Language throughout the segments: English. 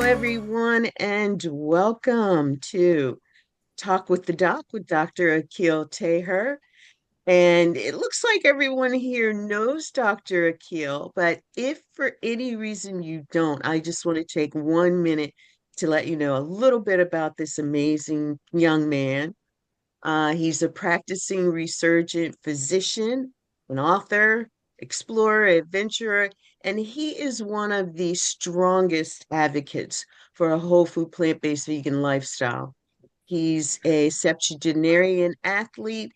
everyone, and welcome to Talk with the Doc with Dr. Akil Taher. And it looks like everyone here knows Dr. Akil, but if for any reason you don't, I just want to take 1 minute to let you know a little bit about this amazing young man. He's a practicing resurgent physician, an author, explorer, adventurer, and he is one of the strongest advocates for a whole food, plant-based vegan lifestyle. He's a septuagenarian athlete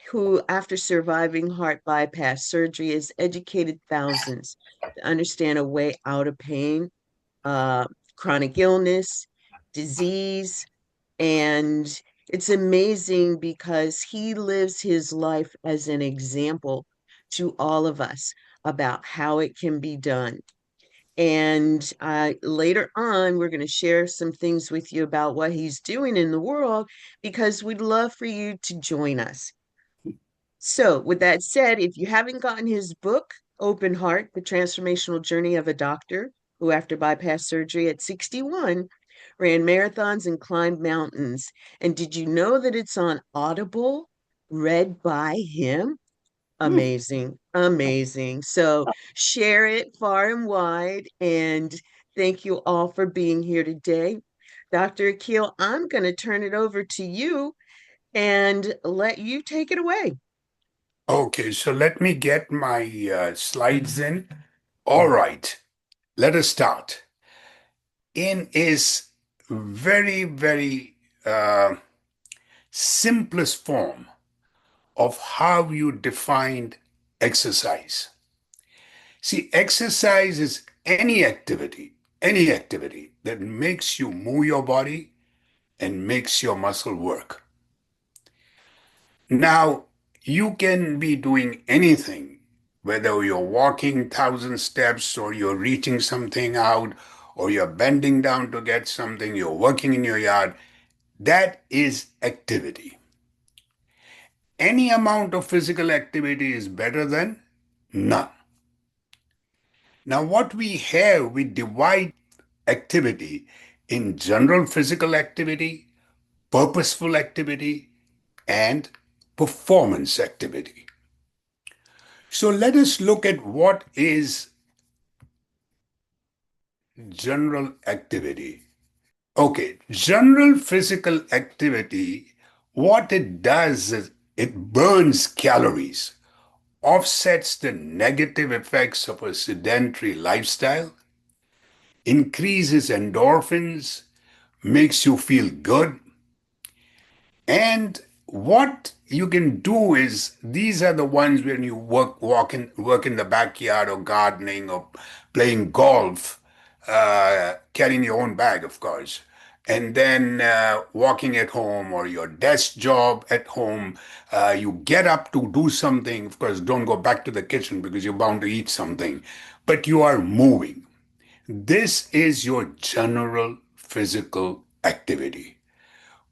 who, after surviving heart bypass surgery, has educated thousands to understand a way out of pain, uh, chronic illness, disease, and it's amazing because he lives his life as an example to all of us about how it can be done. And later on, we're going to share some things with you about what he's doing in the world because we'd love for you to join us. So, with that said, if you haven't gotten his book, Open Heart, The Transformational Journey of a Doctor who, after bypass surgery at 61, ran marathons and climbed mountains. And did you know that it's on Audible, read by him? Amazing, amazing. So share it far and wide. And thank you all for being here today. Dr. Akil, I'm going to turn it over to you and let you take it away. Okay, so let me get my slides in. All right, let us start. In is very uh, simplest form of how you defined exercise. See, exercise is any activity that makes you move your body and makes your muscle work. Now, you can be doing anything, whether you're walking 1,000 steps or you're reaching something out or you're bending down to get something, you're working in your yard. That is activity. Any amount of physical activity is better than none. Now, what we have, we divide activity in general physical activity, purposeful activity, and performance activity. So let us look at what is general activity. Okay, general physical activity, what it does is it burns calories, offsets the negative effects of a sedentary lifestyle, increases endorphins, makes you feel good. And what you can do is these are the ones when you work in the backyard or gardening or playing golf, carrying your own bag, of course, and then walking at home or your desk job at home. You get up to do something. Of course, don't go back to the kitchen because you're bound to eat something, but you are moving. This is your general physical activity,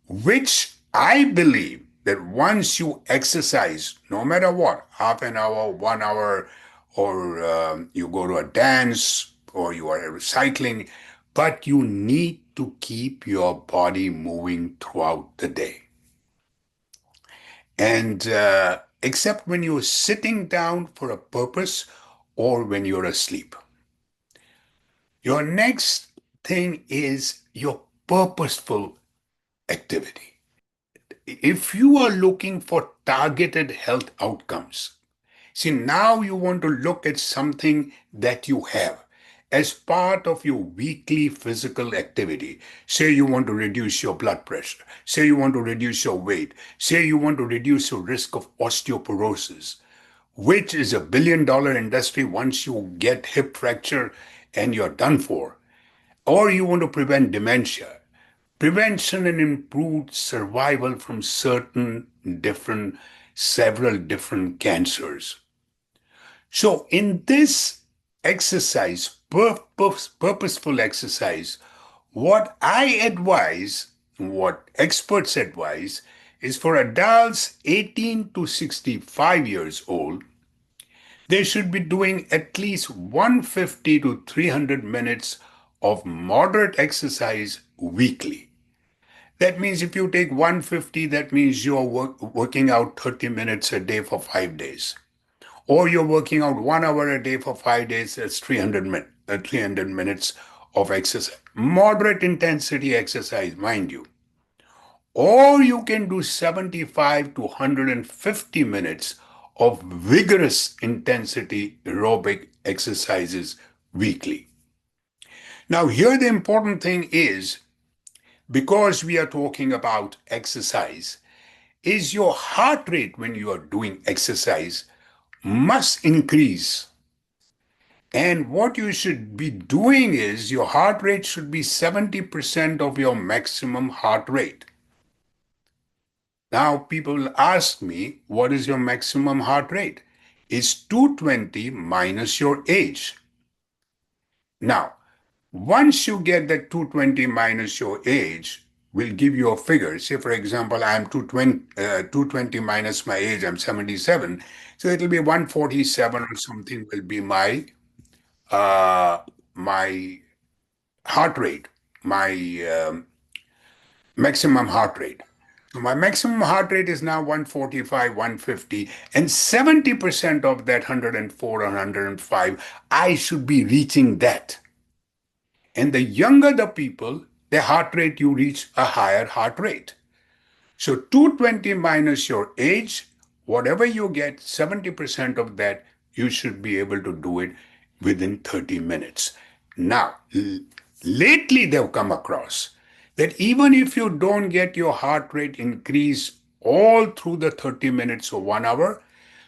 which I believe that once you exercise, no matter what, half an hour, 1 hour, or you go to a dance or you are cycling, but you need to keep your body moving throughout the day. And except when you're sitting down for a purpose or when you're asleep. Your next thing is your purposeful activity. If you are looking for targeted health outcomes, see, now you want to look at something that you have as part of your weekly physical activity. Say you want to reduce your blood pressure. Say you want to reduce your weight. Say you want to reduce your risk of osteoporosis, which is a $1 billion industry once you get hip fracture and you're done for. Or you want to prevent dementia, prevention and improved survival from several different cancers. So, in this exercise, purposeful exercise, what I advise, what experts advise, is for adults 18 to 65 years old, they should be doing at least 150 to 300 minutes of moderate exercise weekly. That means if you take 150, that means you're working out 30 minutes a day for 5 days. Or you're working out 1 hour a day for 5 days, that's 300 minutes of exercise. Moderate intensity exercise, mind you. Or you can do 75 to 150 minutes of vigorous intensity aerobic exercises weekly. Now, here the important thing is, because we are talking about exercise, is your heart rate when you are doing exercise must increase. And what you should be doing is your heart rate should be 70% of your maximum heart rate. Now, people ask me, what is your maximum heart rate? It's 220 minus your age. Now, once you get that 220 minus your age, we'll give you a figure. Say, for example, I'm 220 minus my age, I'm 77. So it'll be 147 or something will be uh, my heart rate, my maximum heart rate. So my maximum heart rate is now 145, 150, and 70% of that 104 or 105, I should be reaching that. And the younger the people, their heart rate, you reach a higher heart rate. So 220 minus your age, whatever you get, 70% of that, you should be able to do it within 30 minutes. Now, lately they've come across that even if you don't get your heart rate increase all through the 30 minutes or 1 hour,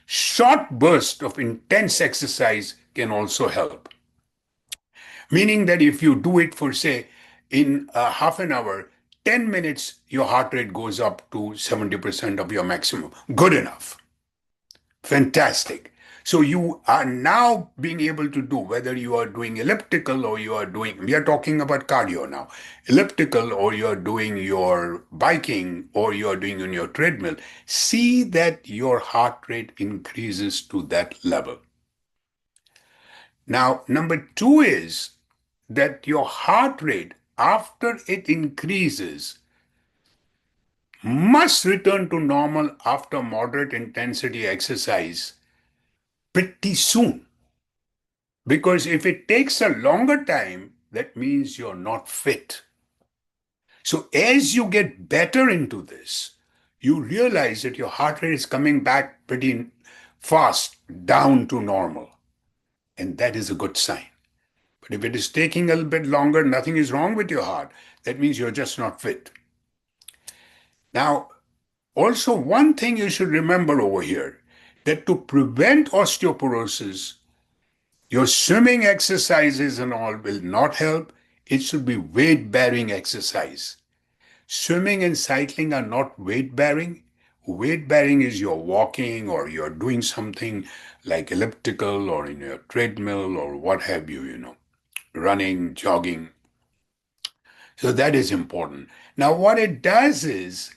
short bursts of intense exercise can also help. Meaning that if you do it for, say, in half an hour, 10 minutes, your heart rate goes up to 70% of your maximum. Good enough. Fantastic. So you are now being able to do, whether you are doing elliptical or you are doing, we are talking about cardio now, elliptical or you are doing your biking or you are doing on your treadmill, see that your heart rate increases to that level. Now, number two is that your heart rate, after it increases, must return to normal after moderate intensity exercise pretty soon. Because if it takes a longer time, that means you're not fit. So as you get better into this, you realize that your heart rate is coming back pretty fast down to normal. And that is a good sign. But if it is taking a little bit longer, nothing is wrong with your heart. That means you're just not fit. Now, also, one thing you should remember over here, that to prevent osteoporosis, your swimming exercises and all will not help. It should be weight bearing exercise. Swimming and cycling are not weight bearing. Weight bearing is you're walking or you're doing something like elliptical or in your treadmill or what have you, running, jogging. So that is important. Now, what it does is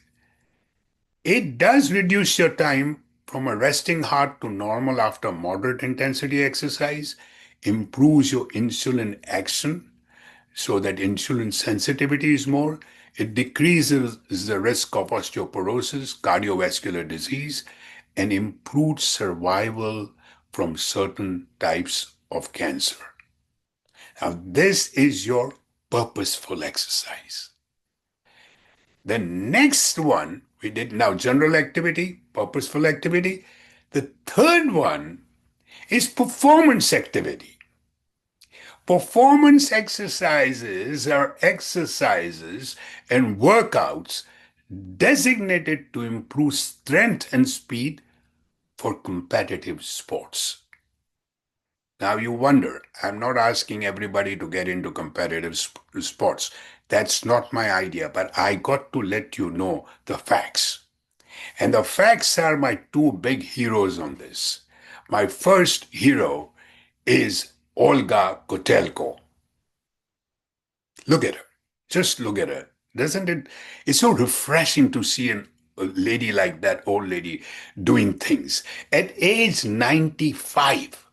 it does reduce your time from a resting heart to normal after moderate intensity exercise, improves your insulin action so that insulin sensitivity is more. It decreases the risk of osteoporosis, cardiovascular disease, and improves survival from certain types of cancer. Now, this is your purposeful exercise. The next one we did now general activity, purposeful activity. The third one is performance activity. Performance exercises are exercises and workouts designated to improve strength and speed for competitive sports. Now you wonder, I'm not asking everybody to get into competitive sports. That's not my idea, but I got to let you know the facts. And the facts are my two big heroes on this. My first hero is Olga Kotelko. Look at her. Just look at her. Doesn't it? It's so refreshing to see a lady like that, old lady, doing things. At age 95,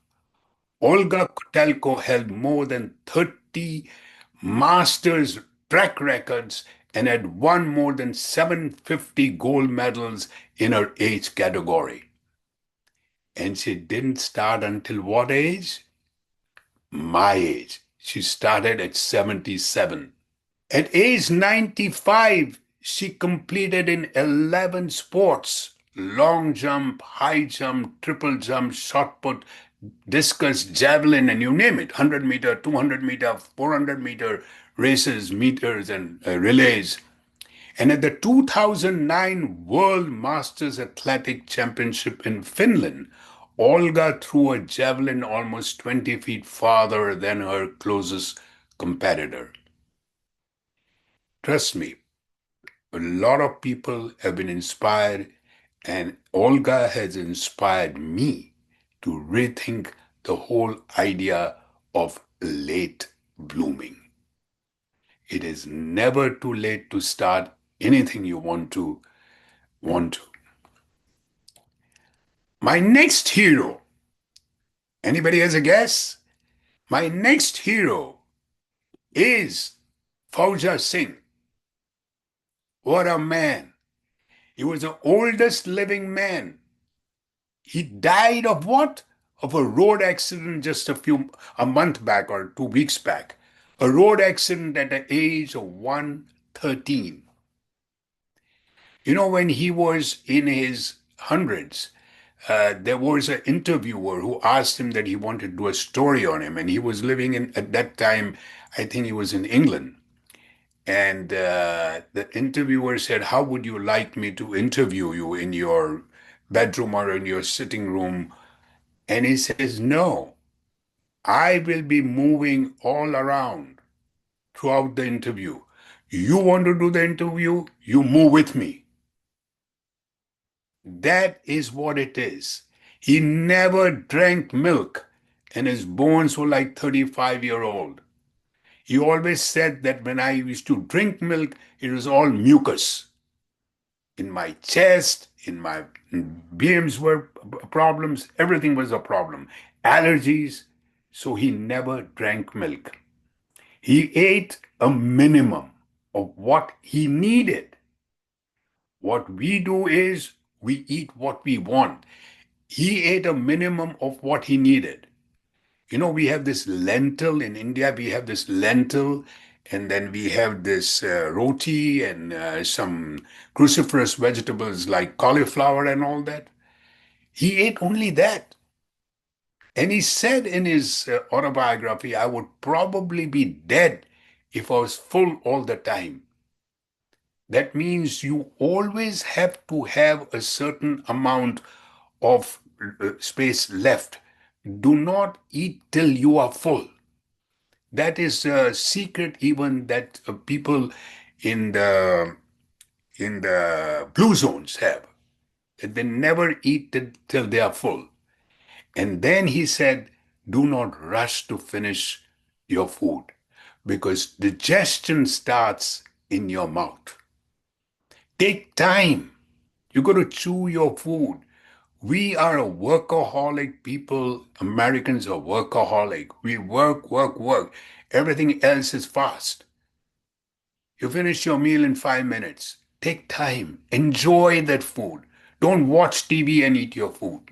Olga Kotelko held more than 30 masters track records, and had won more than 750 gold medals in her age category. And she didn't start until what age? My age. She started at 77. At age 95, she competed in 11 sports: long jump, high jump, triple jump, shot put, discus, javelin, and you name it: 100-meter, 200-meter, 400-meter races, meters, and relays. And at the 2009 World Masters Athletic Championship in Finland, Olga threw a javelin almost 20 feet farther than her closest competitor. Trust me, a lot of people have been inspired, and Olga has inspired me to rethink the whole idea of late blooming. It is never too late to start anything you want to. My next hero, anybody has a guess? My next hero is Fauja Singh. What a man. He was the oldest living man. He died of what? Of a road accident just a month back or 2 weeks back. A road accident at the age of 113. When he was in his hundreds, there was an interviewer who asked him that he wanted to do a story on him, and he was living in at that time, I think he was in England. And the interviewer said, "How would you like me to interview you in your bedroom or in your sitting room?" And he says, "No, I will be moving all around throughout the interview. You want to do the interview? You move with me." That is what it is. He never drank milk, and his bones were like 35-year-old. He always said that when I used to drink milk, it was all mucus. In my chest, in my beams were problems, everything was a problem. Allergies, so he never drank milk. He ate a minimum of what he needed. What we do is we eat what we want. He ate a minimum of what he needed. We have this lentil in India, we have this lentil, and then we have this roti and some cruciferous vegetables like cauliflower and all that. He ate only that. And he said in his autobiography, "I would probably be dead if I was full all the time." That means you always have to have a certain amount of space left. Do not eat till you are full. That is a secret even that people in the blue zones have. That they never eat till they are full. And then he said, "Do not rush to finish your food because digestion starts in your mouth. Take time. You got to chew your food. We are a workaholic people. Americans are workaholic. We work, work, work. Everything else is fast. You finish your meal in 5 minutes. Take time. Enjoy that food. Don't watch TV and eat your food."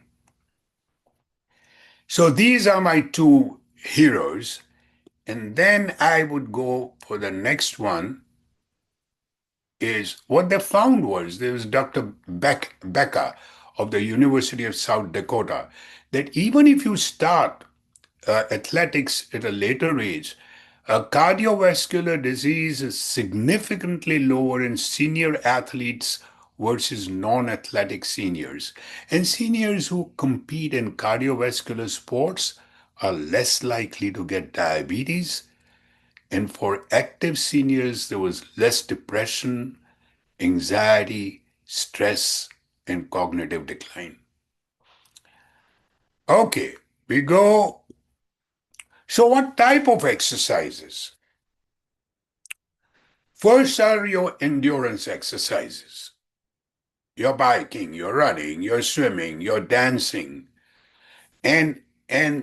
So these are my two heroes. And then I would go for the next one is what they found was there was Dr. Becker of the University of South Dakota that even if you start athletics at a later age, cardiovascular disease is significantly lower in senior athletes versus non-athletic seniors. And seniors who compete in cardiovascular sports are less likely to get diabetes. And for active seniors, there was less depression, anxiety, stress, and cognitive decline. Okay, we go. So, what type of exercises? First are your endurance exercises. You're biking, you're running, you're swimming, you're dancing. And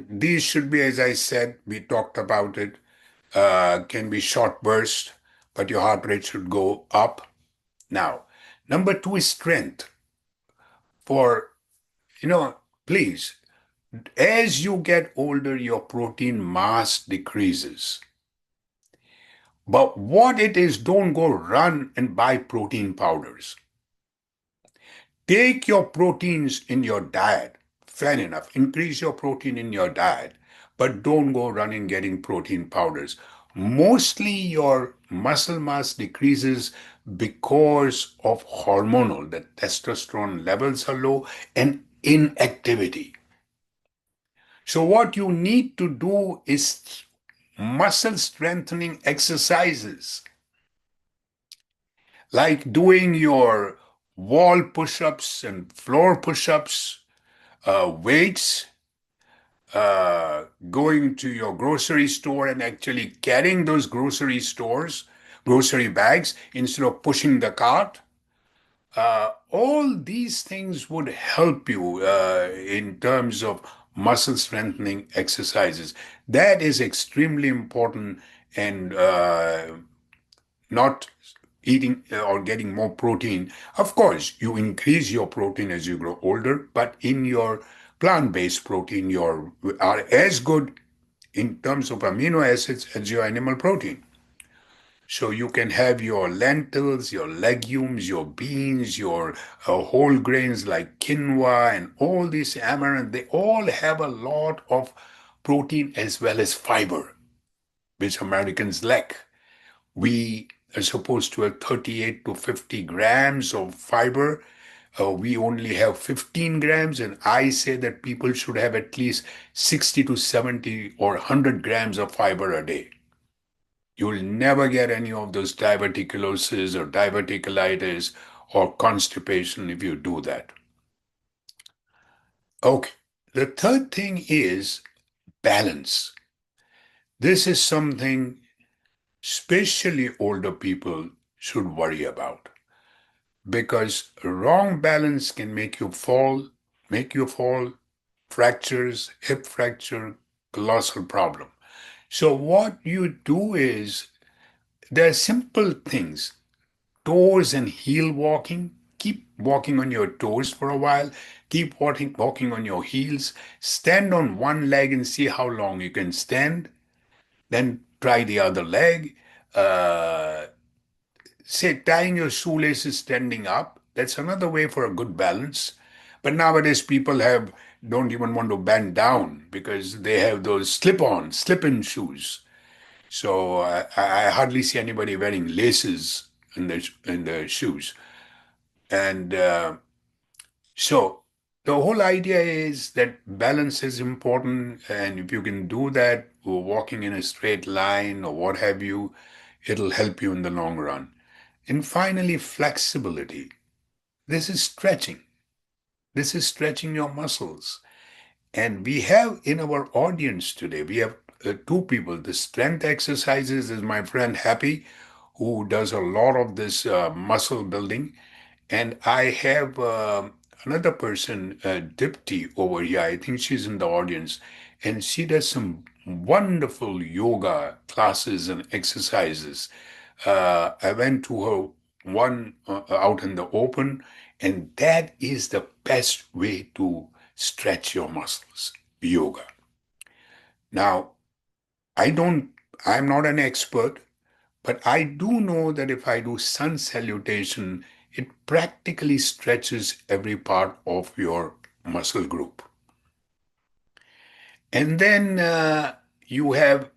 these should be, as I said, we talked about it, can be short burst, but your heart rate should go up. Now, number two is strength. For, you know, please, as you get older, your protein mass decreases. But what it is, don't go run and buy protein powders. Take your proteins in your diet. Fair enough. Increase your protein in your diet, but don't go running getting protein powders. Mostly your muscle mass decreases because of hormonal, the testosterone levels are low, and inactivity. So, what you need to do is muscle strengthening exercises like doing your wall push ups and floor push ups, weights, going to your grocery store and actually carrying those grocery bags instead of pushing the cart. All these things would help you in terms of muscle strengthening exercises. That is extremely important and not eating or getting more protein. Of course, you increase your protein as you grow older, but in your plant-based protein, you are as good in terms of amino acids as your animal protein. So you can have your lentils, your legumes, your beans, your whole grains like quinoa and all these amaranth. They all have a lot of protein as well as fiber, which Americans lack. We are supposed to have 38 to 50 grams of fiber. We only have 15 grams, and I say that people should have at least 60 to 70 or 100 grams of fiber a day. You will never get any of those diverticulosis or diverticulitis or constipation if you do that. Okay. The third thing is balance. This is something especially older people should worry about because wrong balance can make you fall, fractures, hip fracture, colossal problem. So what you do is there are simple things, toes and heel walking. Keep walking on your toes for a while. Keep walking on your heels. Stand on one leg and see how long you can stand. Then try the other leg. Uh, Say tying your shoelaces standing up. That's another way for a good balance. But nowadays people have don't even want to bend down because they have those slip-in shoes. So I hardly see anybody wearing laces in their shoes. And so the whole idea is that balance is important, and if you can do that, walking in a straight line or what have you, it'll help you in the long run. And finally, flexibility. This is stretching. This is stretching your muscles. And we have in our audience today, we have two people. The strength exercises is my friend Happy, who does a lot of this muscle building. And I have another person, Dipti, over here. I think she's in the audience. And she does some wonderful yoga classes and exercises. I went to her one out in the open, and that is the best way to stretch your muscles, yoga. Now, I don't, I'm not an expert, but I do know that if I do sun salutation, it practically stretches every part of your muscle group. And then you have,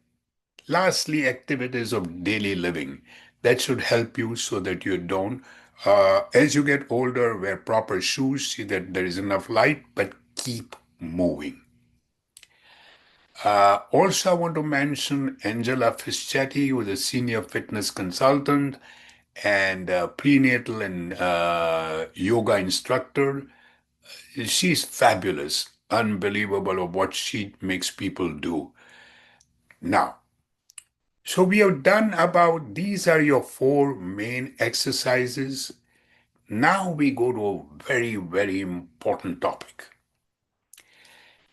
lastly, activities of daily living that should help you so that you don't, as you get older, wear proper shoes, see that there is enough light, but keep moving. Also, I want to mention Angela Fischetti, who is a senior fitness consultant and prenatal and yoga instructor. She's fabulous, unbelievable of what she makes people do. Now, so we have done about these are your four main exercises. Now we go to a very, very important topic,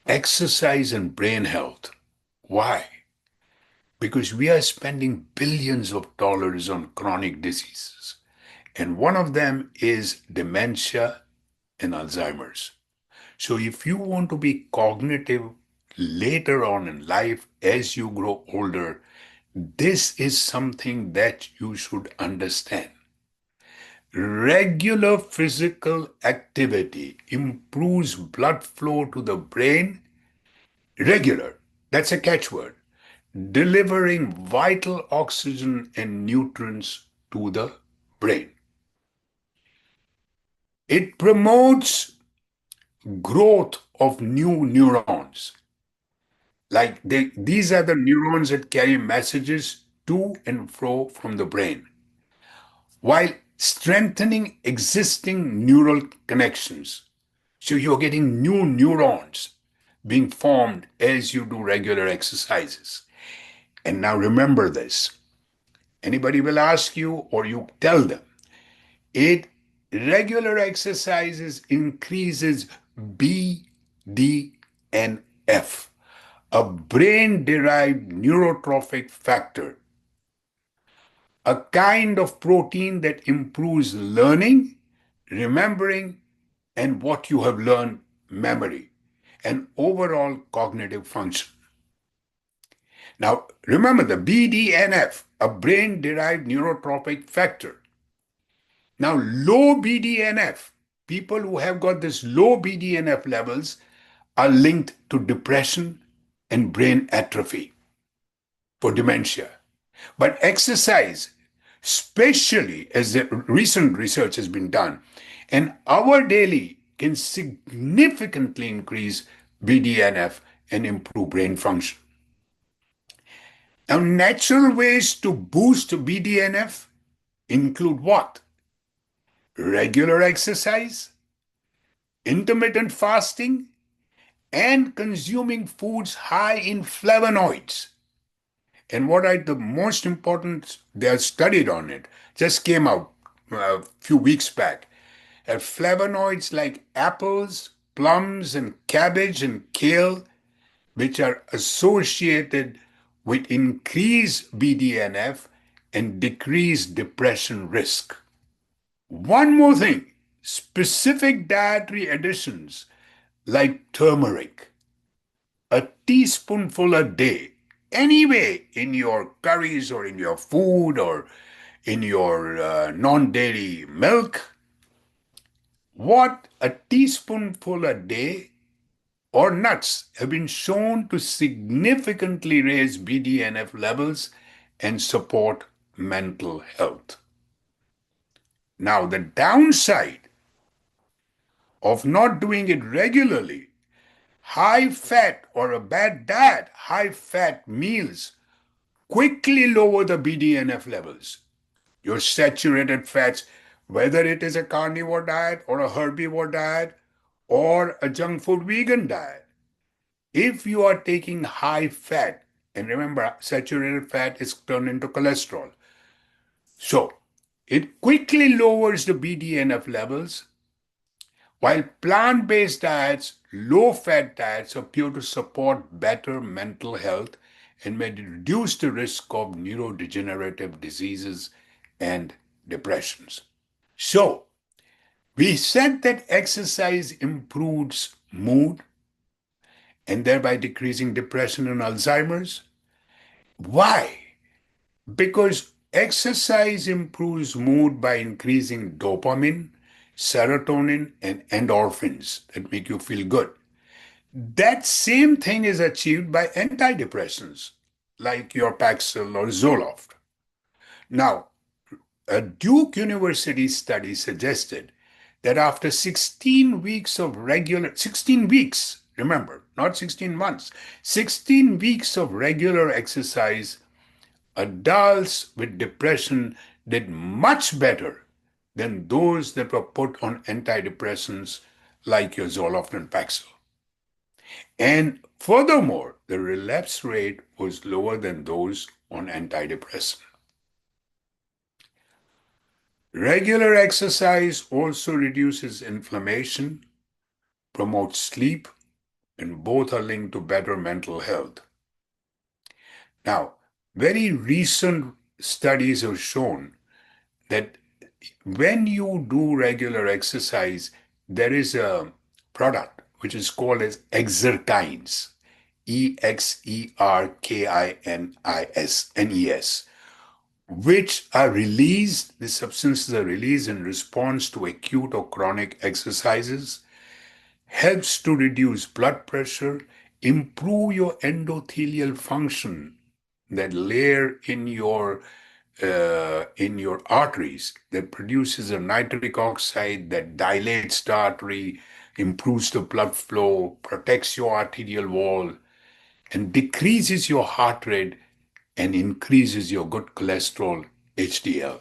exercise and brain health. Why? because we are spending billions of dollars on chronic diseases. And one of them is dementia and Alzheimer's. So if you want to be cognitive later on in life as you grow older, this is something that you should understand. Regular physical activity improves blood flow to the brain. Regular, that's a catchword. Delivering vital oxygen and nutrients to the brain. It promotes growth of new neurons. These are the neurons that carry messages to and fro from the brain, while strengthening existing neural connections. So you're getting new neurons being formed as you do regular exercises. And now remember this. Anybody will ask you, or you tell them, it regular exercises increases BDNF, a brain-derived neurotrophic factor, a kind of protein that improves learning, remembering, and what you have learned, memory, and overall cognitive function. Now, remember the BDNF, a brain derived neurotrophic factor. Now, low BDNF, people who have got this low BDNF levels are linked to depression and brain atrophy for dementia. But exercise, especially as the recent research has been done, an hour daily can significantly increase BDNF and improve brain function. Now, natural ways to boost BDNF include what? Regular exercise, intermittent fasting, and consuming foods high in flavonoids. And what are the most important, they are studied on it, just came out a few weeks back. Flavonoids like apples, plums, and cabbage and kale, which are associated with increased BDNF and decreased depression risk. One more thing, specific dietary additions like turmeric, a teaspoonful a day, anyway, in your curries or in your food or in your non dairy milk. What a teaspoonful a day or nuts have been shown to significantly raise BDNF levels and support mental health. Now, the downside of not doing it regularly, high fat or a bad diet, high fat meals quickly lower the BDNF levels. Your saturated fats, whether it is a carnivore diet or a herbivore diet or a junk food vegan diet, if you are taking high fat, and remember, saturated fat is turned into cholesterol. So it quickly lowers the BDNF levels, while plant based diets, low fat diets appear to support better mental health and may reduce the risk of neurodegenerative diseases and depressions. So, we said that exercise improves mood and thereby decreasing depression and Alzheimer's. Why? Because exercise improves mood by increasing dopamine, serotonin, and endorphins that make you feel good. That same thing is achieved by antidepressants like your Paxil or Zoloft. Now, a Duke University study suggested that after 16 weeks of regular, 16 weeks, remember, not 16 months, 16 weeks of regular exercise, adults with depression did much better than those that were put on antidepressants like your Zoloft and Paxil. And furthermore, the relapse rate was lower than those on antidepressants. Regular exercise also reduces inflammation, promotes sleep, and both are linked to better mental health. Now, Very recent studies have shown that when you do regular exercise, there is a product which is called as exerkines, EXERKINISNES, which are released, the substances are released in response to acute or chronic exercises, helps to reduce blood pressure, improve your endothelial function, that layer in your arteries that produces a nitric oxide that dilates the artery, improves the blood flow, protects your arterial wall, and decreases your heart rate and increases your good cholesterol, HDL.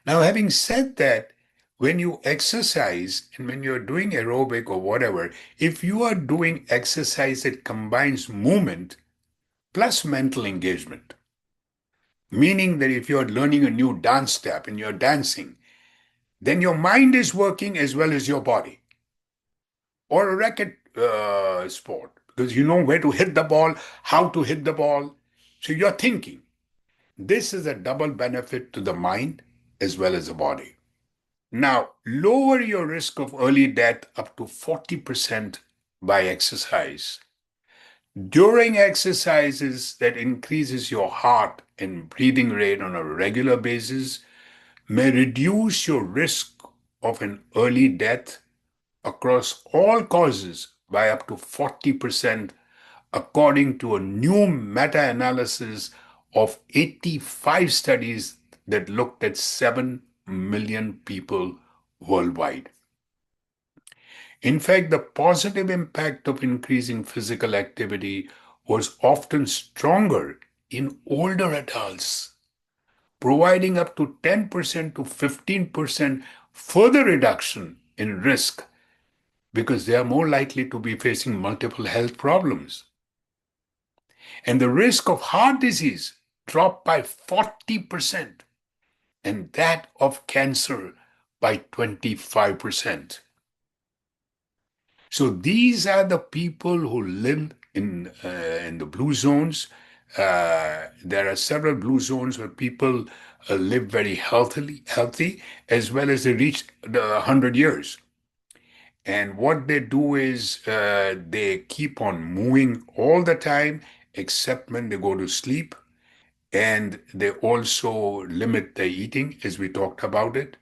Now, having said that, when you exercise and when you're doing aerobic or whatever, if you are doing exercise that combines movement plus mental engagement, meaning that if you're learning a new dance step and you're dancing, then your mind is working as well as your body. Or a racket sport, because you know where to hit the ball, how to hit the ball. So you're thinking. This is a double benefit to the mind as well as the body. Now, lower your risk of early death up to 40% by exercise. During exercises that increases your heart and breathing rate on a regular basis may reduce your risk of an early death across all causes by up to 40%, according to a new meta analysis of 85 studies that looked at 7 million people worldwide. In fact, the positive impact of increasing physical activity was often stronger in older adults, providing up to 10% to 15% further reduction in risk because they are more likely to be facing multiple health problems. And the risk of heart disease dropped by 40%, and that of cancer by 25%. So these are the people who live in the blue zones. There are several blue zones where people live very healthy, as well as they reach the 100 years. And what they do is they keep on moving all the time, except when they go to sleep. And they also limit their eating, as we talked about it.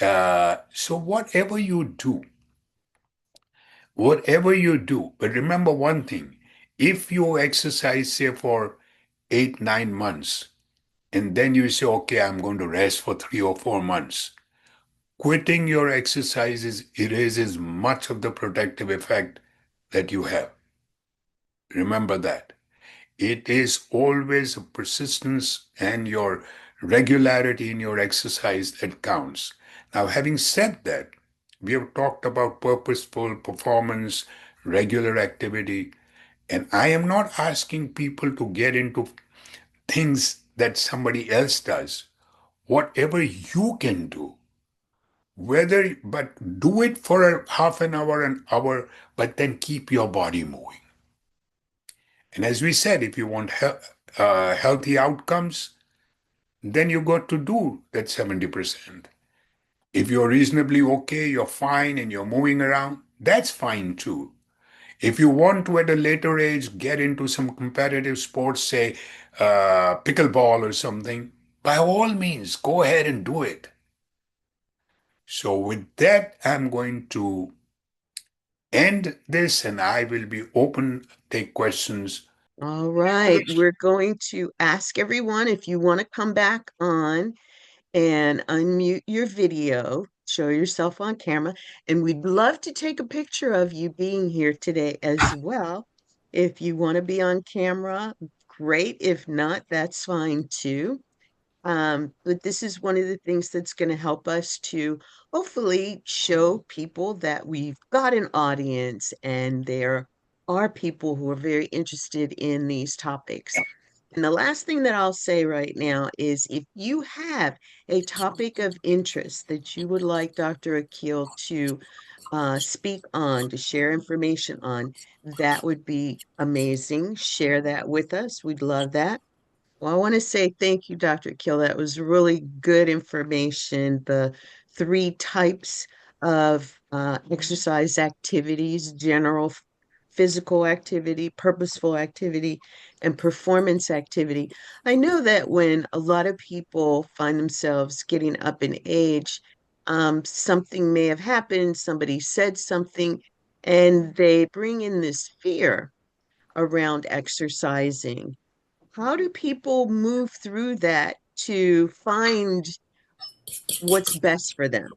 So whatever you do, but remember one thing, if you exercise, say, for 8, 9 months, and then you say, okay, I'm going to rest for 3 or 4 months, quitting your exercises erases much of the protective effect that you have. Remember that. It is always a persistence and your regularity in your exercise that counts. Now, having said that, we have talked about purposeful performance, regular activity, and I am not asking people to get into things that somebody else does. Whatever you can do, but do it for a half an hour, but then keep your body moving. And as we said, if you want healthy outcomes, then you got to do that 70%. If you're reasonably okay, you're fine, and you're moving around, that's fine too. If you want to, at a later age, get into some competitive sports, say pickleball or something, by all means, go ahead and do it. So, with that, I'm going to end this and I will be open, take questions. All right, we're going to ask everyone if you want to come back on and unmute your video, show yourself on camera, and we'd love to take a picture of you being here today as well. If you want to be on camera, great. If not, that's fine too. But this is one of the things that's going to help us to hopefully show people that we've got an audience and there are people who are very interested in these topics. And the last thing that I'll say right now is if you have a topic of interest that you would like Dr. Akil to speak on, to share information on, that would be amazing. Share that with us. We'd love that. Well, I want to say thank you, Dr. Kill. That was really good information. The three types of exercise activities: general physical activity, purposeful activity, and performance activity. I know that when a lot of people find themselves getting up in age, something may have happened, somebody said something, and they bring in this fear around exercising. How do people move through that to find what's best for them?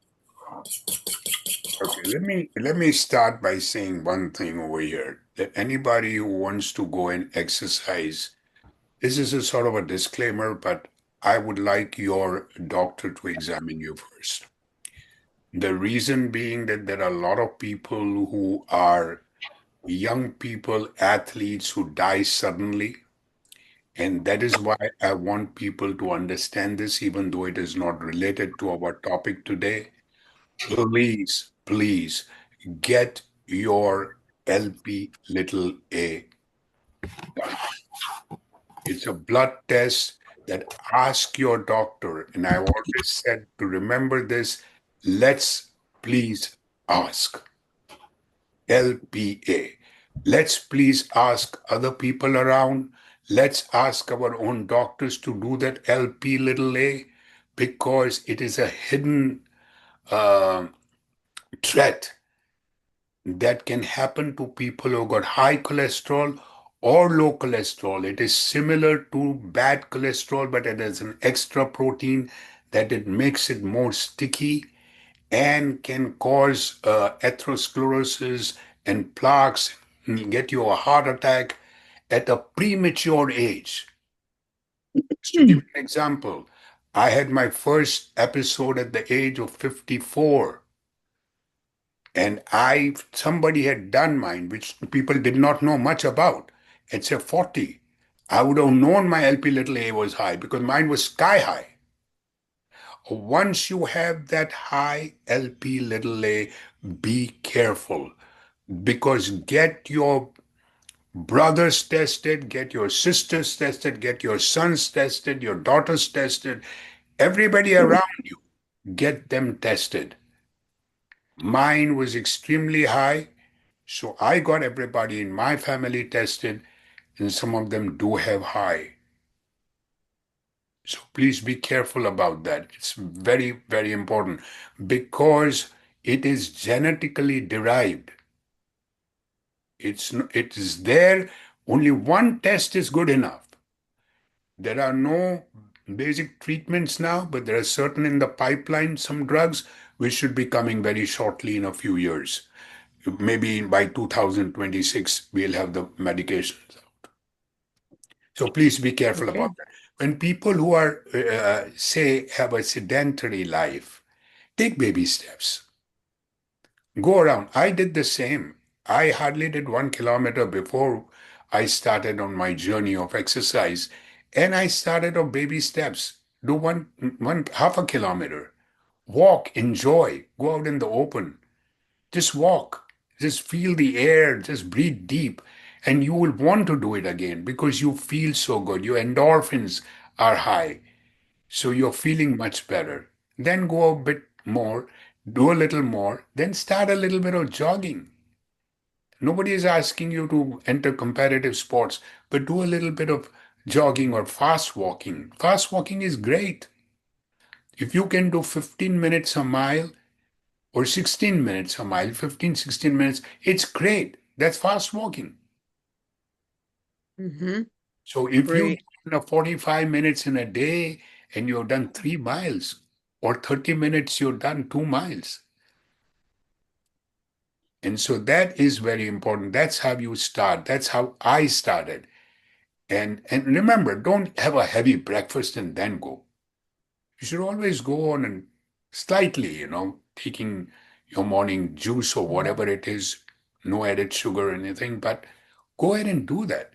Okay, let me start by saying one thing over here. That anybody who wants to go and exercise, this is a sort of a disclaimer, but I would like your doctor to examine you first. The reason being that there are a lot of people who are young people, athletes who die suddenly. And that is why I want people to understand this, even though it is not related to our topic today. Please, please get your LP little a done. It's a blood test that ask your doctor, and I've always said to remember this, let's please ask LPA. Let's please ask other people around. Let's ask our own doctors to do that LP little a because it is a hidden uh, threat that can happen to people who got high cholesterol or low cholesterol. It is similar to bad cholesterol, but it has an extra protein that it makes it more sticky and can cause atherosclerosis and plaques, and get you a heart attack at a premature age. Just to give you an example, I had my first episode at the age of 54, and somebody had done mine, which people did not know much about. At say 40, I would have known my LP little a was high because mine was sky high. Once you have that high LP little a, be careful because get your brothers tested, get your sisters tested, get your sons tested, your daughters tested, everybody around you, get them tested. Mine was extremely high, so I got everybody in my family tested, and some of them do have high. So please be careful about that. It's very, very important because it is genetically derived. It is there. Only one test is good enough. There are no basic treatments now, but there are certain in the pipeline, some drugs which should be coming very shortly in a few years. Maybe by 2026, we'll have the medications. So please be careful Okay. about that. When people who are, say, have a sedentary life, take baby steps. Go around. I did the same. I hardly did 1 kilometer before I started on my journey of exercise, and I started on baby steps. Do one half a kilometer. Walk, enjoy, go out in the open. Just walk, just feel the air, just breathe deep, and you will want to do it again because you feel so good. Your endorphins are high. So you're feeling much better. Then go a bit more, do a little more, then start a little bit of jogging. Nobody is asking you to enter competitive sports, but do a little bit of jogging or fast walking. Fast walking is great. If you can do 15 minutes a mile or 16 minutes a mile, 15, 16 minutes, it's great. That's fast walking. Mm-hmm. So if you Great. do 45 minutes in a day and you've done 3 miles, or 30 minutes, you've done 2 miles. And so that is very important. That's how you start. That's how I started. And remember, don't have a heavy breakfast and then go. You should always go on and slightly, taking your morning juice or whatever it is, no added sugar or anything, but go ahead and do that.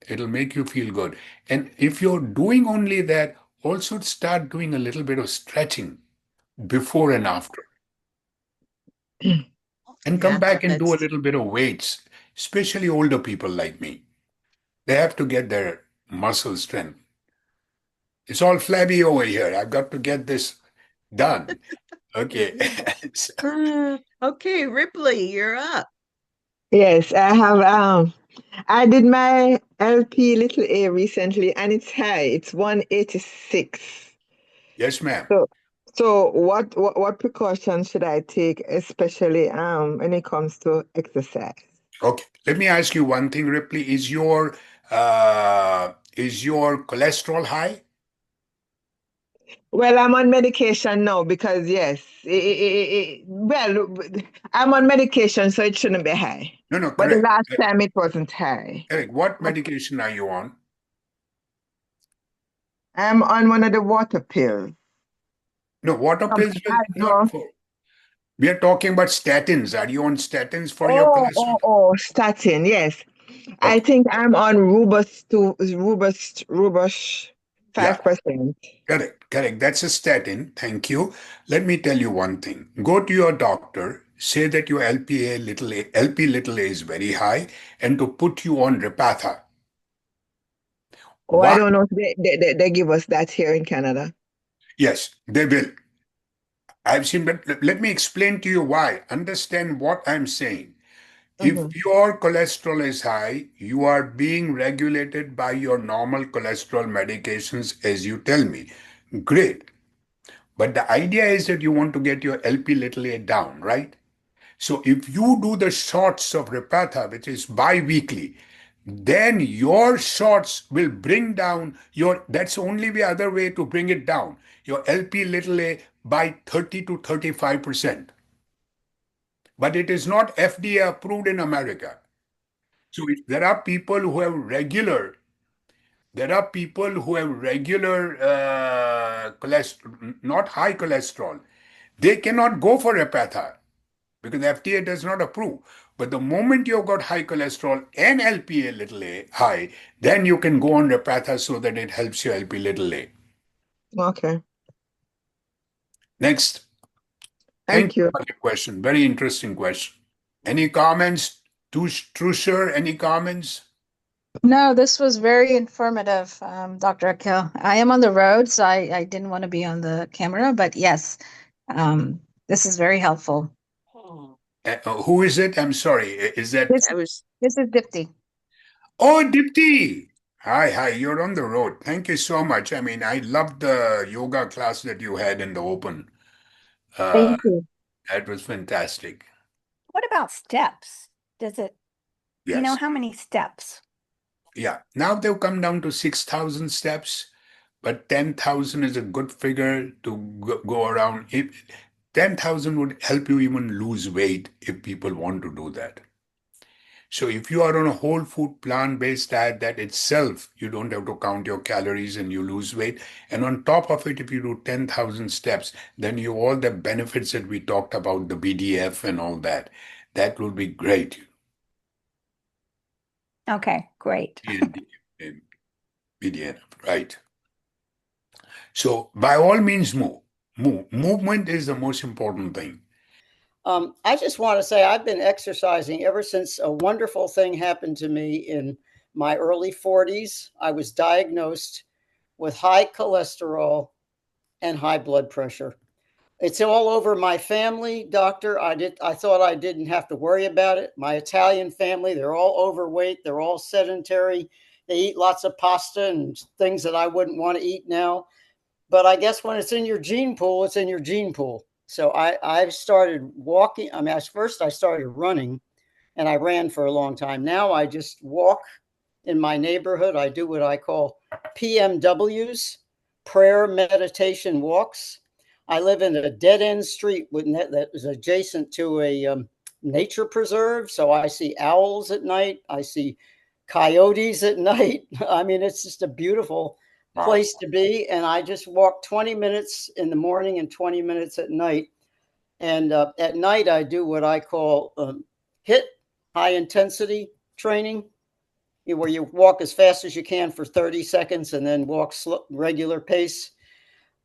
It'll make you feel good. And if you're doing only that, also start doing a little bit of stretching before and after. and come Yeah, back and do a that's little bit of weights, especially older people like me. They have to get their muscle strength. It's all flabby over here. I've got to get this done. Okay. okay, Ripley, you're up. Yes, I have I did my LP little a recently and it's high. It's 186. Yes, ma'am. So what precautions should I take, especially when it comes to exercise? Okay. Let me ask you one thing, Ripley. Is your cholesterol high? Well, I'm on medication now because yes, well, I'm on medication, so it shouldn't be high. No, no, But the correct. last time it wasn't high. Eric, what medication are you on? I'm on one of the water pills. No, water Some pills will not hydro. for. We are talking about statins. Are you on statins for your cholesterol? Oh, statin, yes. I Okay. think I'm on robust Yeah, 5%. correct, correct. That's a statin. Thank you. Let me tell you one thing. Go to your doctor, say that your LP little a is very high, and to put you on Repatha. Oh, I Why? don't know if they give us that here in Canada. Yes, they will. I've seen, but let me explain to you why. Understand what I'm saying. If Hmm. your cholesterol is high, you are being regulated by your normal cholesterol medications, as you tell me. Great. But the idea is that you want to get your LP little a down, right? So if you do the shots of Repatha, which is bi-weekly, then your shots will bring down that's the only other way to bring it down, your LP little a by 30 to 35%. But it is not FDA approved in America. So there are people who have regular cholesterol, not high cholesterol. They cannot go for Repatha because FDA does not approve. But the moment you've got high cholesterol and LPA little a high, then you can go on Repatha so that it helps your LP little a. Okay, Next, thank thank you you. for the question. Very interesting question. Any comments? Trusher, any comments? No, this was very informative, Dr. Akil. I am on the road, so I didn't want to be on the camera, but yes, this is very helpful. Who is it? I'm sorry. Is that? This I was this is Dipti. Oh, Dipti. Hi, hi. You're on the road. Thank you so much. I mean, I loved the yoga class that you had in the open. Uh, Thank you. that was fantastic. What about steps? Do you know Yes. how many steps? Yeah. Now they've come down to 6,000 steps, but 10,000 is a good figure to go around. If 10,000 would help you even lose weight if people want to do that. So if you are on a whole food plant-based diet, that itself, you don't have to count your calories and you lose weight. And on top of it, if you do 10,000 steps, then you all the benefits that we talked about, the BDF and all that. That will be great. Okay, great. And BDNF, right? So by all means, move. Move. Movement is the most important thing. I just want to say I've been exercising ever since a wonderful thing happened to me in my early 40s. I was diagnosed with high cholesterol and high blood pressure. It's all over my family, doctor. I thought I didn't have to worry about it. My Italian family, they're all overweight, they're all sedentary. They eat lots of pasta and things that I wouldn't want to eat now. But I guess when it's in your gene pool, it's in your gene pool. So I've started walking. I mean, first I started running and I ran for a long time. Now I just walk in my neighborhood. I do what I call PMWs, prayer meditation walks. I live in a dead end street that is adjacent to a nature preserve. So I see owls at night. I see coyotes at night. I mean, it's just a beautiful Wow. place to be. And I just walk 20 minutes in the morning and 20 minutes at night. And at night, I do what I call HIT, high intensity training, where you walk as fast as you can for 30 seconds and then walk regular pace.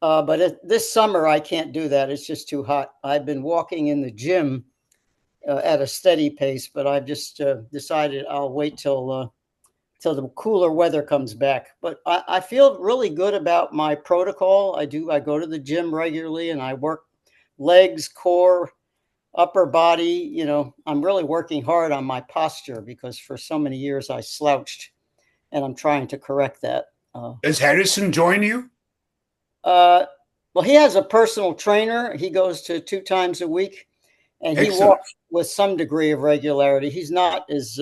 But this summer, I can't do that. It's just too hot. I've been walking in the gym at a steady pace, but I've just decided I'll wait till the cooler weather comes back. But I feel really good about my protocol. I go to the gym regularly and I work legs, core, upper body. You know, I'm really working hard on my posture because for so many years I slouched, and I'm trying to correct that. Does Harrison join you? Well, he has a personal trainer. He goes to 2 times a week, and he Excellent. walks with some degree of regularity. He's not as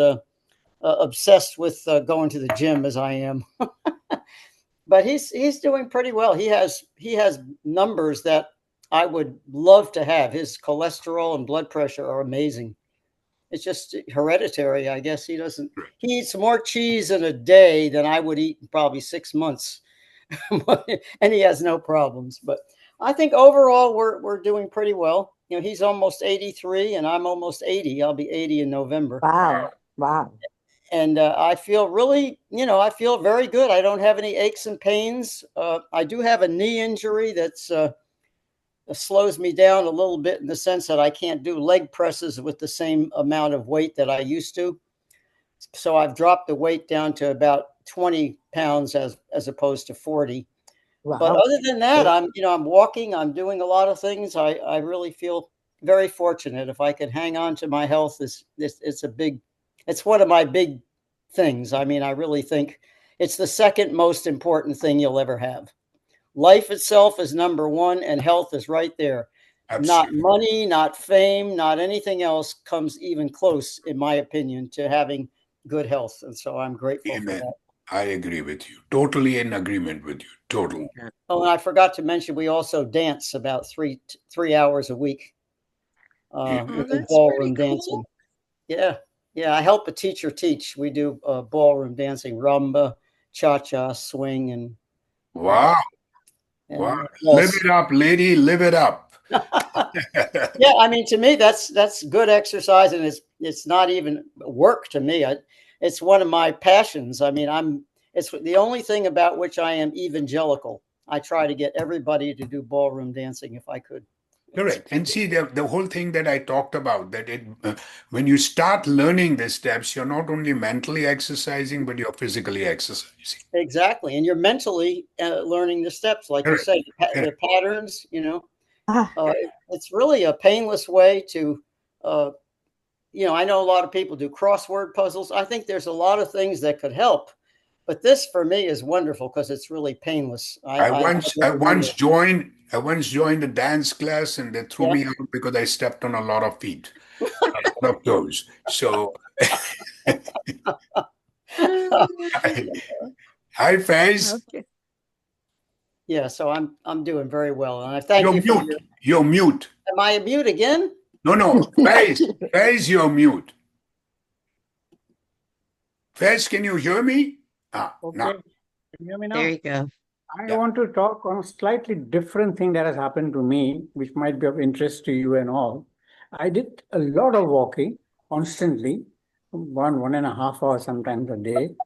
obsessed with going to the gym as I am, but he's doing pretty well. He has numbers that I would love to have. His cholesterol and blood pressure are amazing. It's just hereditary, I guess. He eats more cheese in a day than I would eat in probably 6 months. And he has no problems. But I think overall we're doing pretty well. You know, he's almost 83 and I'm almost 80. I'll be 80 in November. Wow. Wow. And I feel really, I feel very good. I don't have any aches and pains. I do have a knee injury that's slows me down a little bit in the sense that I can't do leg presses with the same amount of weight that I used to. So I've dropped the weight down to about 20 pounds as opposed to 40. Wow. But other than that, I'm walking, I'm doing a lot of things. I really feel very fortunate. If I can hang on to my health, it's one of my big things. I mean, I really think it's the second most important thing you'll ever have. Life itself is number one, and health is right there. Absolutely. Not money, not fame, not anything else comes even close, in my opinion, to having good health. And so I'm grateful for Amen. that. I agree with you. Totally in agreement with you. Totally. Oh, and I forgot to mention, we also dance about 3 hours a week. Yeah. We Oh, do that's ballroom pretty dancing. cool. Yeah. Yeah. I help a teacher teach. We do ballroom dancing, rumba, cha-cha, swing, and Wow. and Wow. Live waltz. it up, lady. Live it up. Yeah, I mean, to me, that's good exercise, and it's not even work to me. It's one of my passions. I mean, it's the only thing about which I am evangelical. I try to get everybody to do ballroom dancing if I could. Correct. And see, the whole thing that I talked about, that when you start learning the steps, you're not only mentally exercising, but you're physically exercising. Exactly, and you're mentally learning the steps, like you Correct. say, the Correct. patterns. Ah, It's really a painless way to. I know a lot of people do crossword puzzles. I think there's a lot of things that could help, but this for me is wonderful because it's really painless. I once joined a dance class and they threw Yeah. me out because I stepped on a lot of feet, a lot of toes. So, hi, Faiz. Okay. Yeah, so I'm doing very well, and I thank You're you for mute. You're mute. Am I mute again? No. Faiz, you're mute. Faiz, can you hear me? Okay, Now. can you hear me now? There you go. I Yeah. want to talk on a slightly different thing that has happened to me, which might be of interest to you and all. I did a lot of walking constantly, 1.5 hours sometimes a day.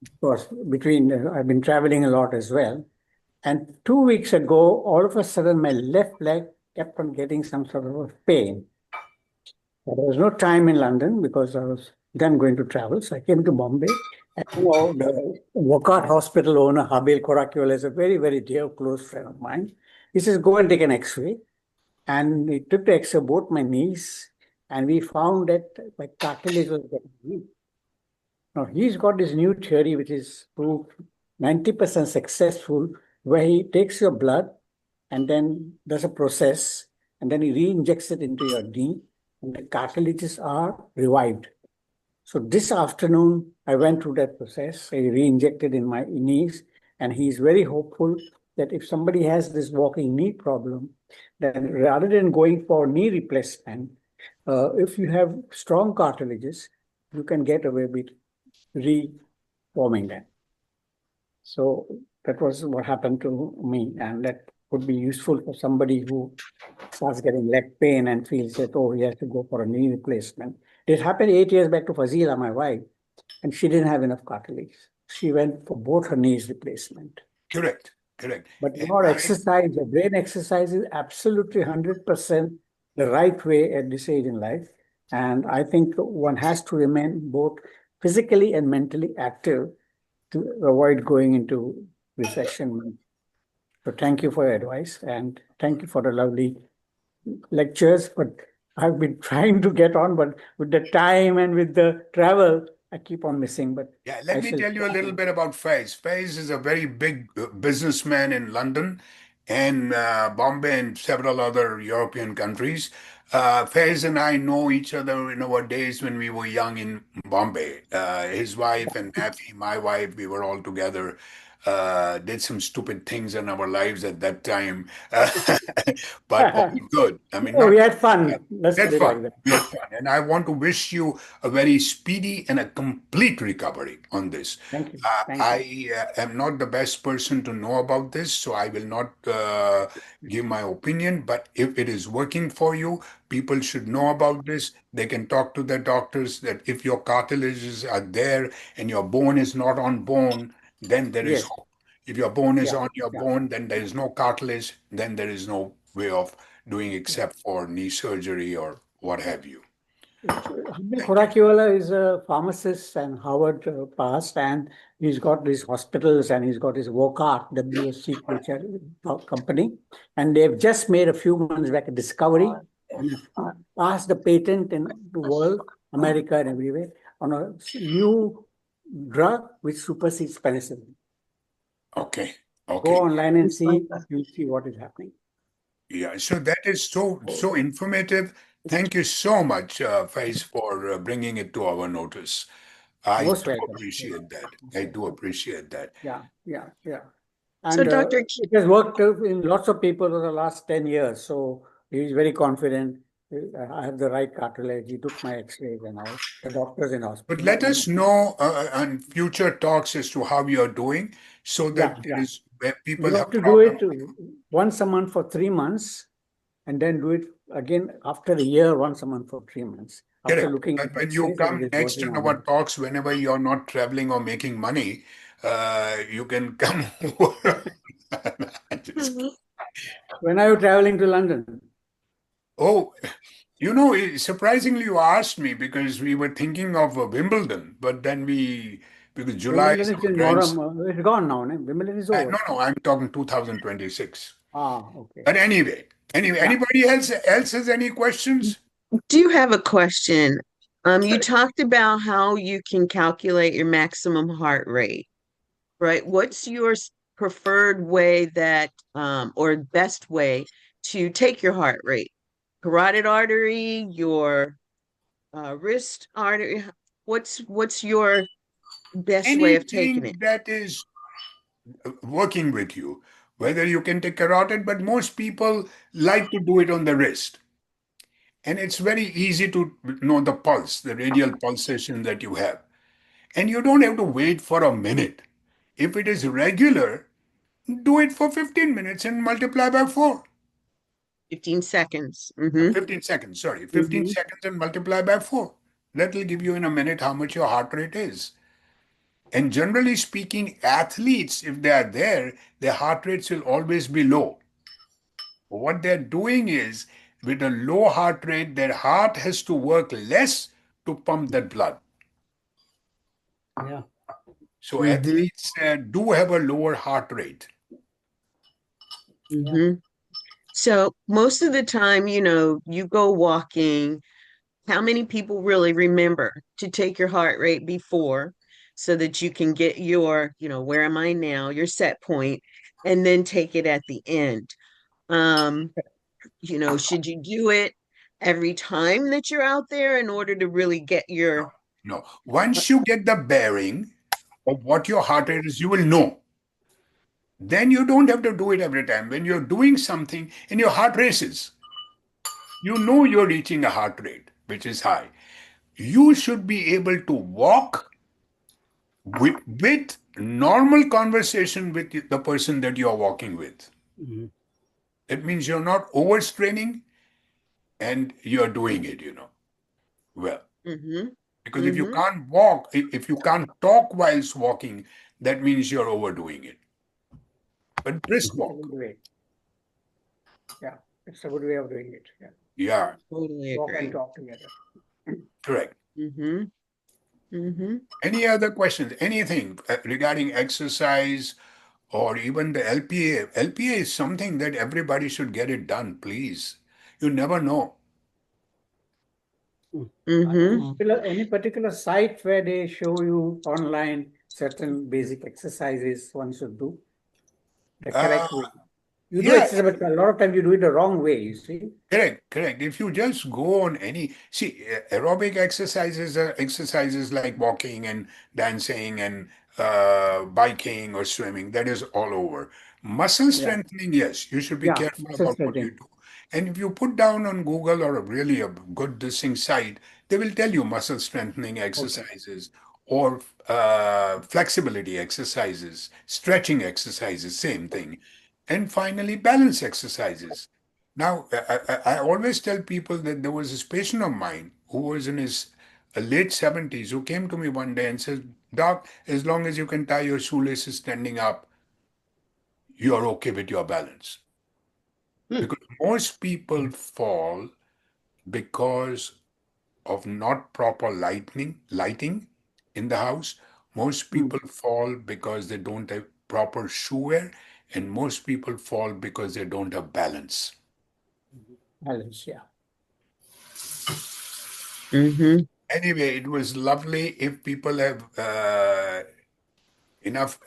Of course, I've been traveling a lot as well. And 2 weeks ago, all of a sudden, my left leg kept on getting some sort of a pain. There was no time in London because I was then going to travel. So I came to Bombay. And the Wockhardt Hospital owner, Habil Korakiwal, is a very, very dear, close friend of mine. He says, go and take an X-ray. And he took the X-ray, both my knees, and we found that my cartilage was getting weak. Now, he's got this new theory, which is proved 90% successful, where he takes your blood and then does a process, and then he re-injects it into your knee, and the cartilages are revived. So this afternoon, I went through that process. I re-injected in my knees, and he's very hopeful that if somebody has this walking knee problem, then rather than going for knee replacement, if you have strong cartilages, you can get away with reforming them. So that was what happened to me, and that would be useful for somebody who starts getting leg pain and feels that, oh, he has to go for a knee replacement. It happened 8 years back to Fazila, my wife, and she didn't have enough cartilage. She went for both her knees replacement. Correct. But your exercise, your brain exercise is absolutely 100% the right way at this age in life. And I think one has to remain both physically and mentally active to avoid going into recession. So thank you for your advice and thank you for the lovely lectures. But I've been trying to get on, but with the time and with the travel, I keep on missing. But Yeah, I let me shall. tell you a little bit about Faiz. Faiz is a very big businessman in London and Bombay and several other European countries. Faiz and I know each other in our days when we were young in Bombay. His wife and Nafi, my wife, we were all together. Did some stupid things in our lives at that time, but all good. I mean, Oh, not we had fun. Let's we put had it fun. like that. We had fun. And I want to wish you a very speedy and a complete recovery on this. Thank you. Thank you. I am not the best person to know about this, so I will not give my opinion. But if it is working for you, people should know about this. They can talk to their doctors that if your cartilages are there and your bone is not on bone, then there is Yes. hope. If your bone is Yeah. on your Yeah. bone, then there is no cartilage, then there is no way of doing except for knee surgery or what have you. Hamid Thank you. Khorakiwala is a pharmacist and Howard passed, and he's got these hospitals and he's got his Wokart, WSC company, and they've just made a few months back a discovery and passed the patent in the world, America and everywhere, on a new drug which supersedes penicillin. Okay. Go Okay. online and see, you'll see what is happening. Yeah. So that is so informative. Thank you so much, Faiz, for bringing it to our notice. I Most do welcome. appreciate that. Most I do welcome. appreciate that. Yeah, yeah, yeah. So, And Dr. it has worked in lots of people over the last 10 years. So he's very confident. I have the right cartilage. He took my x-rays and all. The doctors in But hospital. let us know on future talks as to how you're doing so that Yeah, there yeah. is where people You have have to do problems. it once a month for 3 months and then do it again after a year, once a month for 3 months. After Correct. looking But at when you x-rays and come it is next working in on our me. talks, whenever you're not traveling or making money, you can come over. Just Mhm. When are you traveling to London? Oh, surprisingly, you asked me because we were thinking of Wimbledon, but then because July Wimbledon is is our in grandson. Moram. It's gone now. No? Wimbledon is over. No, I'm talking 2026. Ah, okay. But anyway, Yeah. anybody else has any questions? Do you have a question? You talked about how you can calculate your maximum heart rate, right? What's your preferred way or best way to take your heart rate? Carotid artery, your wrist artery. What's your best way of taking it? Anything that is working with you, whether you can take carotid, but most people like to do it on the wrist. And it's very easy to know the pulse, the radial pulsation that you have. And you don't have to wait for a minute. If it is regular, do it for 15 minutes and multiply by 4. 15 seconds. 15 seconds, sorry. 15 Hmm. seconds and multiply by 4. That will give you in a minute how much your heart rate is. And generally speaking, athletes, if they are there, their heart rates will always be low. What they're doing is, with a low heart rate, their heart has to work less to pump that blood. Yeah. So Hmm. athletes do have a lower heart rate. Yeah. Hmm. So most of the time, you go walking. How many people really remember to take your heart rate before so that you can get where am I now, your set point, and then take it at the end? Um, should you do it every time that you're out there in order to really get No, your no. Once you get the bearing of what your heart rate is, you will know. Then you don't have to do it every time. When you're doing something and your heart races, you know you're reaching a heart rate which is high. You should be able to walk with normal conversation with the person that you're walking with. Mhm. It means you're not overstraining and you're doing it well. hmm Because if you hmm can't walk, if you can't talk whilst walking, that means you're overdoing it. But brisk It's a walk. good way. Yeah. It's a good way of doing it. Yeah. Yeah. totally Walk and agree. talk together. Correct. Mm-hmm. Mm-hmm. Any other questions? Anything regarding exercise or even the LPA? LPA is something that everybody should get it done, please. You never know. Mm-hmm. Any particular site where they show you online certain basic exercises one should do the Uh, correct way? You do yeah, exercise, but a lot of times you do it the wrong way, you see? correct, correct. If you just go on any, see, aerobic exercises are exercises like walking and dancing and biking or swimming. That is all over. Muscle Yeah. strengthening, yes, you should be Yeah, careful muscle about what you strengthening. do. And if you put down on Google or really a good dissing site, they will tell you muscle strengthening Okay. exercises or flexibility exercises, stretching exercises, same thing. And finally, balance exercises. Now, I always tell people that there was this patient of mine who was in his late 70s who came to me one day and says, Doc, as long as you can tie your shoelaces standing up, you are okay with your balance. Hmm. Because most people fall because of not proper lighting in the house. Most Hmm. people fall because they don't have proper shoe wear, and most people fall because they don't have balance. Balance, yeah. Mm-hmm. Anyway, it was lovely. If people have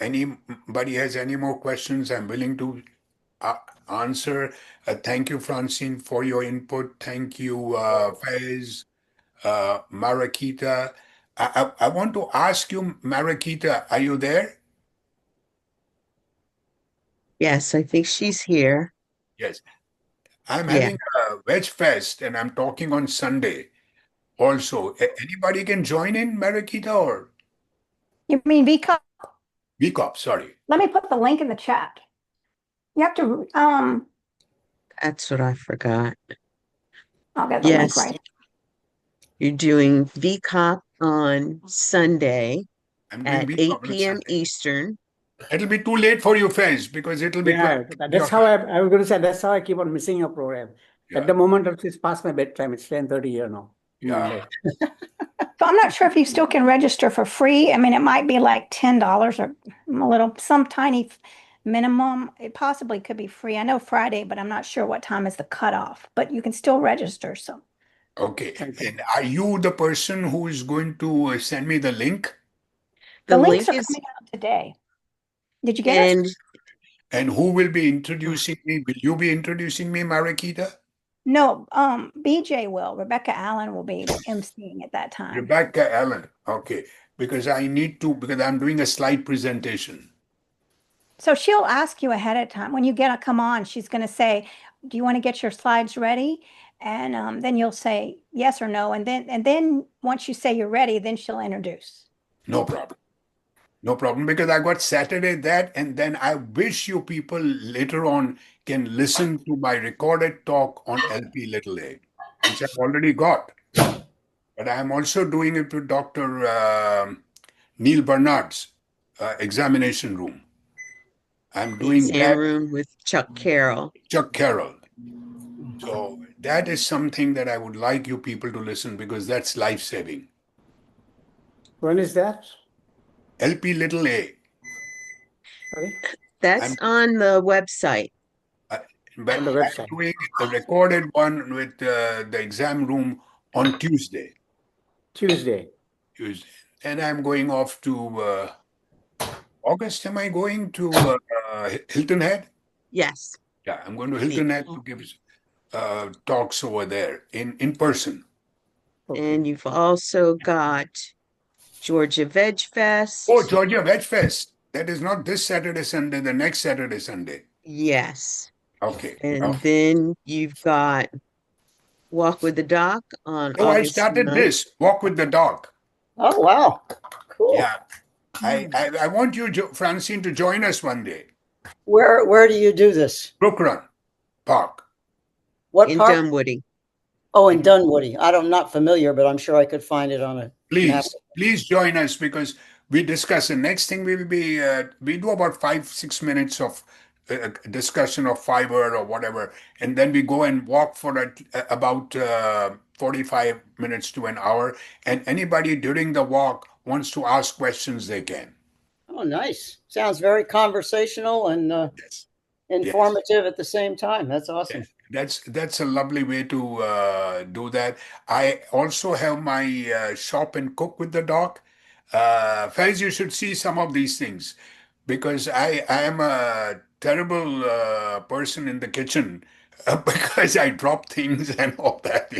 anybody has any more questions, I'm willing to uh, answer. Thank you, Francine, for your input. Thank you, Faiz, Marakita. I want to ask you, Marakita, are you there? Yes, I think she's here. Yes. I'm Yeah. having a Veg Fest and I'm talking on Sunday also. Anybody can join in, Marakita or You mean VCOP? VCOP? Sorry. Let me put the link in the chat. You have to, That's what I forgot. I'll get the link Yes, right. you're doing VCOP on Sunday I'm doing at VCOP 8 on p.m. Sunday. Eastern. It'll be too late for you, Faiz, because it'll be 12 Yeah, your that's how time. I was going to say, that's how I keep on missing your program. At Yeah, the moment, it's past my bedtime. It's 10:30 here now, yeah. Monday. So I'm not sure if you still can register for free. I mean, it might be like $10 or a little, some tiny minimum. It possibly could be free. I know Friday, but I'm not sure what time is the cutoff, but you can still register. So Okay. Thank you. And are you the person who is going to send me the link? the The links link are is, coming out today. Did you get it? and And who will be introducing me? Will you be introducing me, Marakita? No, BJ will. Rebecca Allen will be emceeing at that time. Rebecca Allen. Okay. Because I need to, because I'm doing a slide presentation. So she'll ask you ahead of time when you get to come on. She's going to say, "Do you want to get your slides ready?" And then you'll say yes or no, and then once you say you're ready, then she'll introduce. No problem. No problem. Because I got Saturday that, and then I wish you people later on can listen to my recorded talk on LP Little A, which I've already got. But I'm also doing it with Dr. Neil Bernard's examination room. I'm the doing exam that, room with Chuck Carroll. Chuck Carroll. So that is something that I would like you people to listen because that's life saving. When is that? LP Little A. Sorry, That's I'm, on the website. uh, but on the I'm website. doing a recorded one with the exam room on Tuesday. Tuesday. Tuesday. And I'm going off to August. Am I going to Hilton Head? Yes. Yeah, I'm going to The, Hilton Head to give talks over there in person. Okay. and you've also got Georgia Veg Oh, Fest. Georgia Veg Fest. That is not this Saturday, Sunday, the next Saturday, Sunday. Yes. Okay. And Okay. then you've got Walk with the Doc on Oh, I August started 9th. this walk with the dog. Oh, wow. Cool. Yeah. I want you, Francine, to join us one day. Where do you do this? Brook Run Park. What In park? Dunwoody. Oh, in Dunwoody. I'm not familiar, but I'm sure I could find it on a map. Please join us because we discuss the next thing we will be, we do about 5, 6 minutes of a discussion of fiber or whatever, and then we go and walk for about 45 minutes to an hour. And anybody during the walk wants to ask questions, they can. Oh, nice. Sounds very conversational and Yes. Yes. informative at the same time. That's awesome. That's a lovely way to do that. I also have my shop and cook with the dog. Faiz, you should see some of these things because I am a terrible person in the kitchen because I drop things and all that.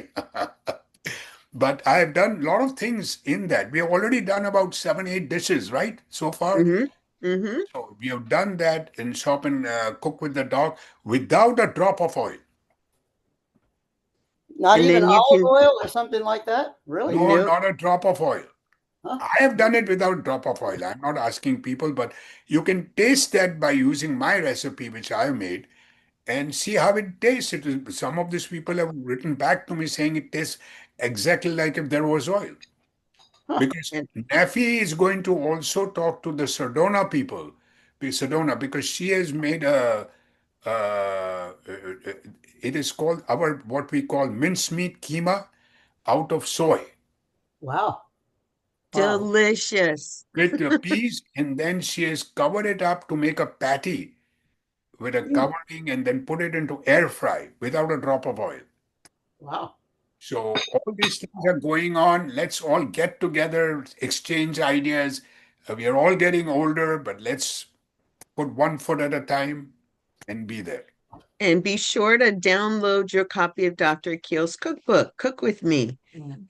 But I've done a lot of things in that. We have already done about 7, 8 dishes, right, so far. Mm-hmm. Mm-hmm. So we have done that in shop and cook with the dog without a drop of oil. Not And even then you olive can, oil or something like that? Really? No, nope. not a drop of oil. Huh? I have done it without drop of oil. I'm not asking people, but you can taste that by using my recipe, which I have made, and see how it tastes. Some of these people have written back to me saying it tastes exactly like if there was oil. Huh. Because And, Nafi is going to also talk to the Sedona people, Sedona, because she has made it is called our what we call mincemeat keema out of soy. Wow. Wow. delicious. With the peas, and then she has covered it up to make a patty with a Mm. covering and then put it into air fry without a drop of oil. Wow. So all these things are going on. Let's all get together, exchange ideas. We are all getting older, but let's put one foot at a time and be there. And be sure to download your copy of Dr. Akil's cookbook, Cook With Me.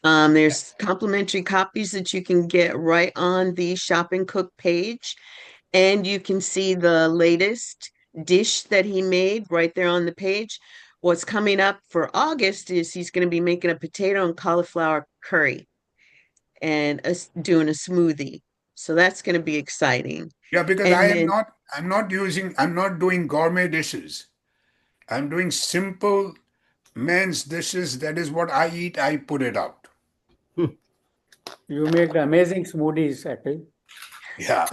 There's complimentary copies that you can get right on the Shop and Cook page, and you can see the latest dish that he made right there on the page. What's coming up for August is he's going to be making a potato and cauliflower curry and doing a smoothie. So that's going to be exciting. Yeah, because And then, I'm not doing gourmet dishes. I'm doing simple men's dishes. That is what I eat. I put it out. You make the amazing smoothies, Akil. Yeah.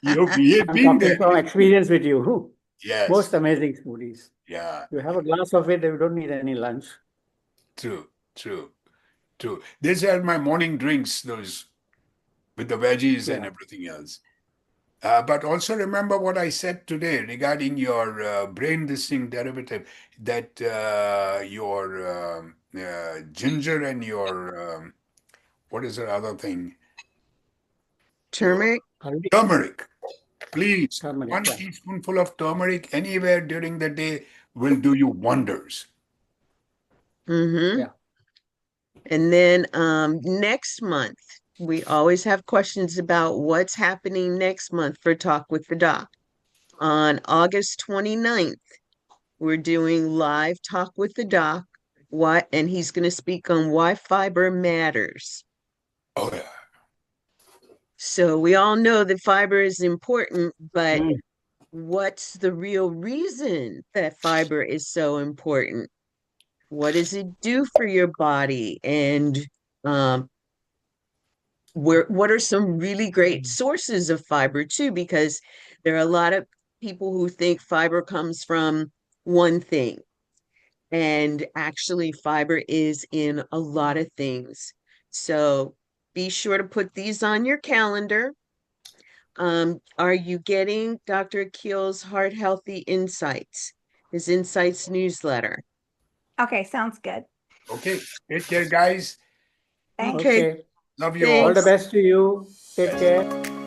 You've I'm been talking there. from experience with you. Most Yes. amazing smoothies. Yeah. You have a glass of it, you don't need any lunch. True. True. True. These are my morning drinks, those with the veggies and Yeah. everything else. But also remember what I said today regarding your brain distinct derivative, that your ginger and your, what is the other thing? Your turmeric. Haldi, turmeric. Please, turmeric, one yeah. teaspoonful of turmeric anywhere during the day will do you wonders. Mm-hmm. Yeah. And then next month, we always have questions about what's happening next month for Talk with the Doc. On August 29th, we're doing live Talk with the Doc. And he's going to speak on why fiber matters. Oh, yeah. So we all know that fiber is important, but Mm. what's the real reason that fiber is so important? What does it do for your body? And um, what are some really great sources of fiber too? Because there are a lot of people who think fiber comes from one thing, and actually fiber is in a lot of things. So be sure to put these on your calendar. Are you getting Dr. Akil's Heart Healthy Insights, his Insights newsletter? Okay, sounds good. Okay. Take care, guys. Thanks. Okay, Okay. Love you All all. the thanks. best to you. Take Yes. care.